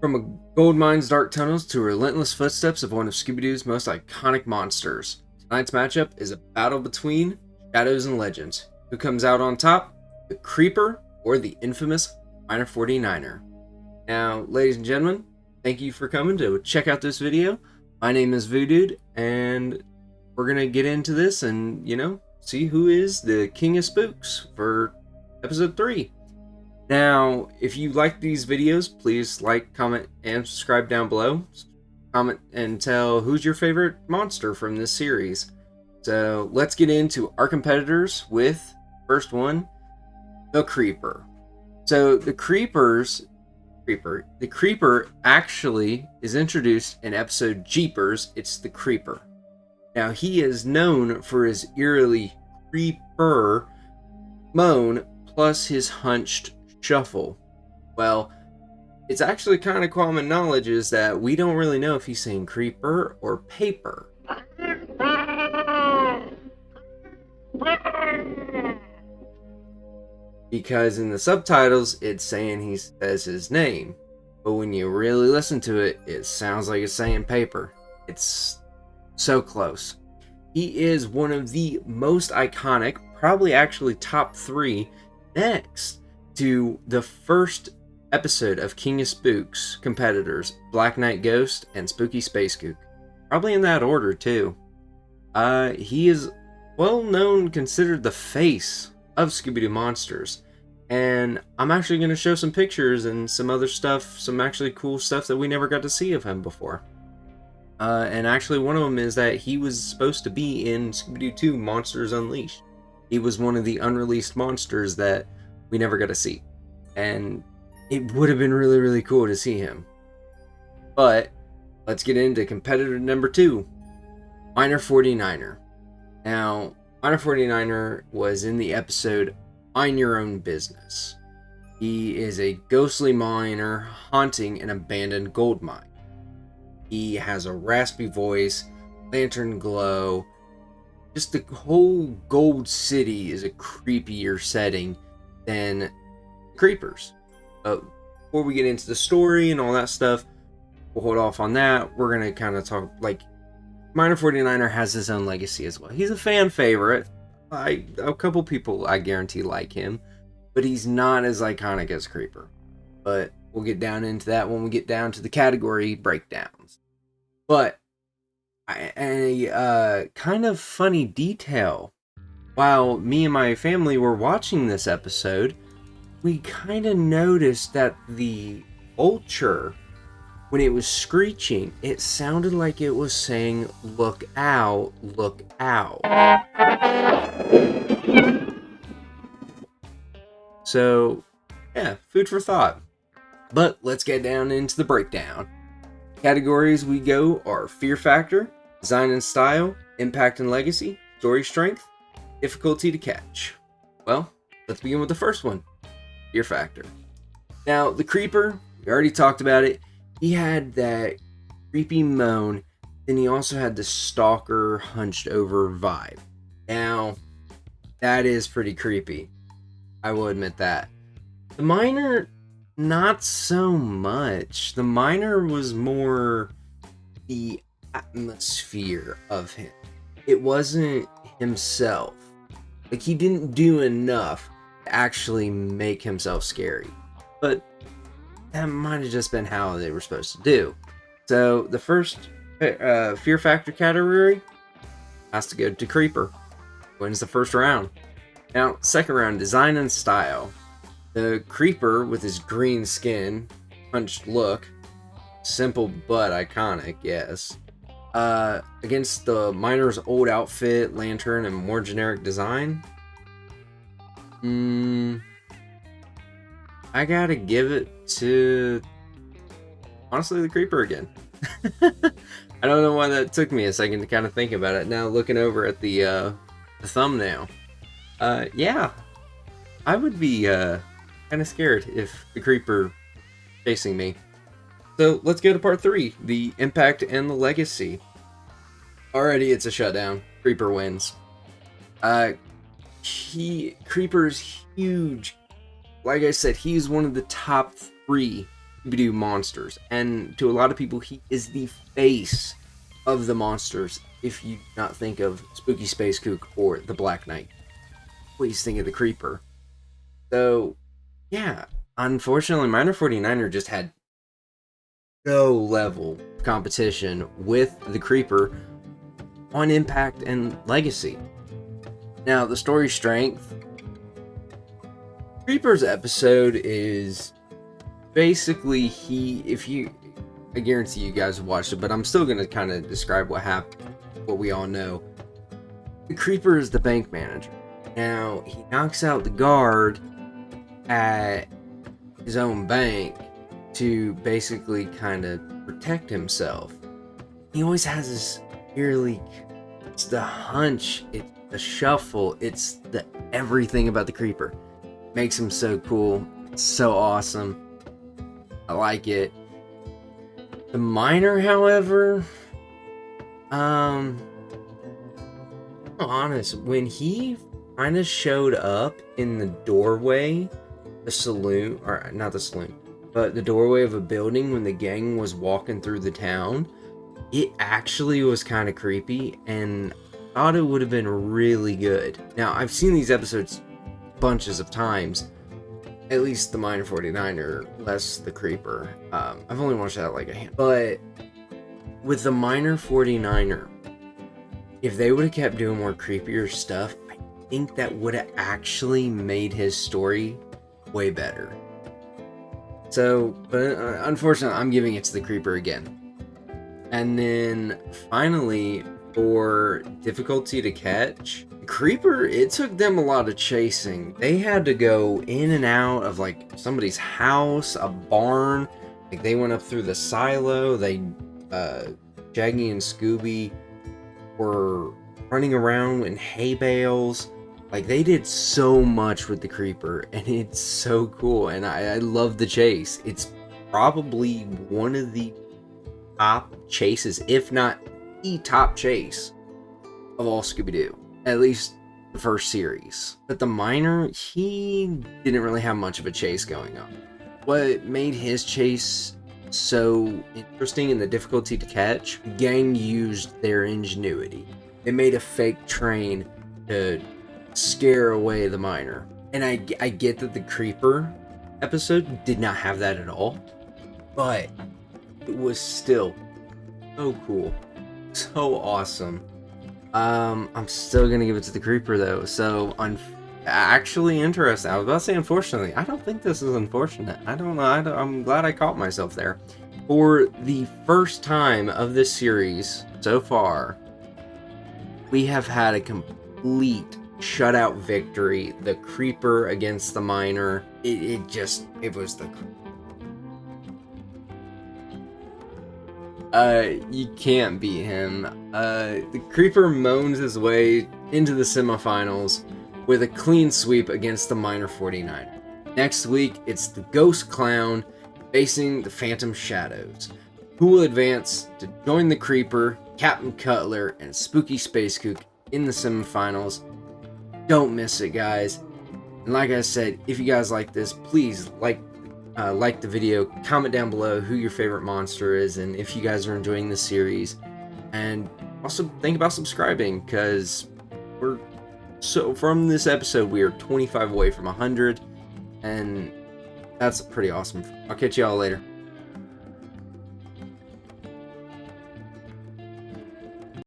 From a gold mine's dark tunnels to relentless footsteps of one of Scooby-Doo's most iconic monsters. Tonight's matchup is a battle between shadows and legends. Who comes out on top? The Creeper or the infamous Miner 49er? Now, ladies and gentlemen, thank you for coming to check out this video. My name is Voodoo, and we're going to get into this and, see who is the King of Spooks for episode 3. Now, if you like these videos, please like, comment, and subscribe down below. Comment and tell who's your favorite monster from this series. So let's get into our competitors with first one, the Creeper. So the Creeper actually is introduced in episode Jeepers. It's the Creeper. Now he is known for his eerily creeper moan plus his hunched shuffle. Well, it's actually kind of common knowledge is that we don't really know if he's saying creeper or paper. Because in the subtitles, it's saying he says his name. But when you really listen to it, it sounds like it's saying paper. It's so close. He is one of the most iconic, probably actually top 3, next to the first episode of King of Spooks competitors, Black Knight Ghost and Spooky Space Kook. Probably in that order, too. He is well known, considered the face of Scooby-Doo monsters. And I'm actually going to show some pictures and some other stuff, some actually cool stuff that we never got to see of him before. And actually one of them is that he was supposed to be in Scooby-Doo 2 Monsters Unleashed. He was one of the unreleased monsters that we never got to see. And it would have been really, really cool to see him. But let's get into competitor number 2, Miner 49er. Now, Miner 49er was in the episode Mind Your Own Business. He is a ghostly miner haunting an abandoned gold mine. He has a raspy voice, lantern glow. Just the whole gold city is a creepier setting than Creepers. Before we get into the story and all that stuff, we'll hold off on that. We're going to kind of talk, Miner 49er has his own legacy as well. He's a fan favorite. A couple people, I guarantee, like him. But he's not as iconic as Creeper. But we'll get down into that when we get down to the category breakdowns. But a kind of funny detail. While me and my family were watching this episode, we kind of noticed that the vulture, when it was screeching, it sounded like it was saying, "Look out, look out." So, yeah, food for thought. But let's get down into the breakdown. Categories we go are Fear Factor, Design and Style, Impact and Legacy, Story Strength, Difficulty to Catch. Well, let's begin with the first one, Fear Factor. Now, the Creeper, we already talked about it. He had that creepy moan, then he also had the stalker hunched over vibe. Now, that is pretty creepy. I will admit that. The miner, not so much. The miner was more the atmosphere of him. It wasn't himself. He didn't do enough to actually make himself scary. But that might have just been how they were supposed to do. So the first Fear Factor category has to go to Creeper. Wins the first round. Now, second round, Design and Style. The Creeper, with his green skin, punched look, simple but iconic, yes. Against the miner's old outfit, lantern, and more generic design. I gotta give it to, honestly, the Creeper again. I don't know why that took me a second to kind of think about it. Now looking over at the thumbnail. Yeah, I would be kind of scared if the Creeper chasing me. So let's go to part 3, the Impact and the Legacy. Already it's a shutdown. Creeper wins. Creeper's huge. Like I said, he's one of the top 3 Scooby-Doo monsters. And to a lot of people, he is the face of the monsters. If you do not think of Spooky Space Kook or the Black Knight, please think of the Creeper. So, yeah, unfortunately, Minor 49er just had no level competition with the Creeper on impact and legacy. Now, the story strength. Creeper's episode is basically I guarantee you guys have watched it, but I'm still gonna kind of describe what happened, what we all know. The Creeper is the bank manager. Now, he knocks out the guard at his own bank to basically kind of protect himself. He always has this it's the hunch, it's the shuffle, it's the everything about the Creeper. Makes him so cool, so awesome. I like it. The Miner, however, honest, when he kind of showed up in the doorway, the saloon, or not the saloon, but the doorway of a building when the gang was walking through the town, it actually was kind of creepy, and I thought it would have been really good. Now, I've seen these episodes bunches of times, at least the Minor 49er, less the Creeper. I've only watched that like a hand. But with the Minor 49er, if they would have kept doing more creepier stuff, I think that would have actually made his story way better. So, but unfortunately, I'm giving it to the Creeper again. And then finally, for difficulty to catch, Creeper, it took them a lot of chasing. They had to go in and out of like somebody's house, a barn. Like they went up through the silo. Shaggy and Scooby were running around in hay bales. Like they did so much with the Creeper, and it's so cool. And I love the chase. It's probably one of the top chases, if not the top chase of all Scooby-Doo. At least the first series. But the Miner, he didn't really have much of a chase going on. What made his chase so interesting and the difficulty to catch, the gang used their ingenuity. They made a fake train to scare away the Miner. And I get that the Creeper episode did not have that at all, but it was still so cool, so awesome. I'm still gonna give it to the Creeper though. So actually interesting. I was about to say unfortunately. I don't think this is unfortunate. I don't know. I'm glad I caught myself there. For the first time of this series so far, we have had a complete shutout victory. The Creeper against the Miner. It was the. You can't beat him. The Creeper moans his way into the semifinals with a clean sweep against the Minor 49. Next week, it's the Ghost Clown facing the Phantom Shadows, who will advance to join the Creeper, Captain Cutler, and Spooky Space Kook in the semifinals. Don't miss it, guys. And like I said, if you guys like this, please like the video, comment down below who your favorite monster is, and if you guys are enjoying this series. And also think about subscribing, because from this episode we are 25 away from 100, and that's pretty awesome. I'll catch y'all later.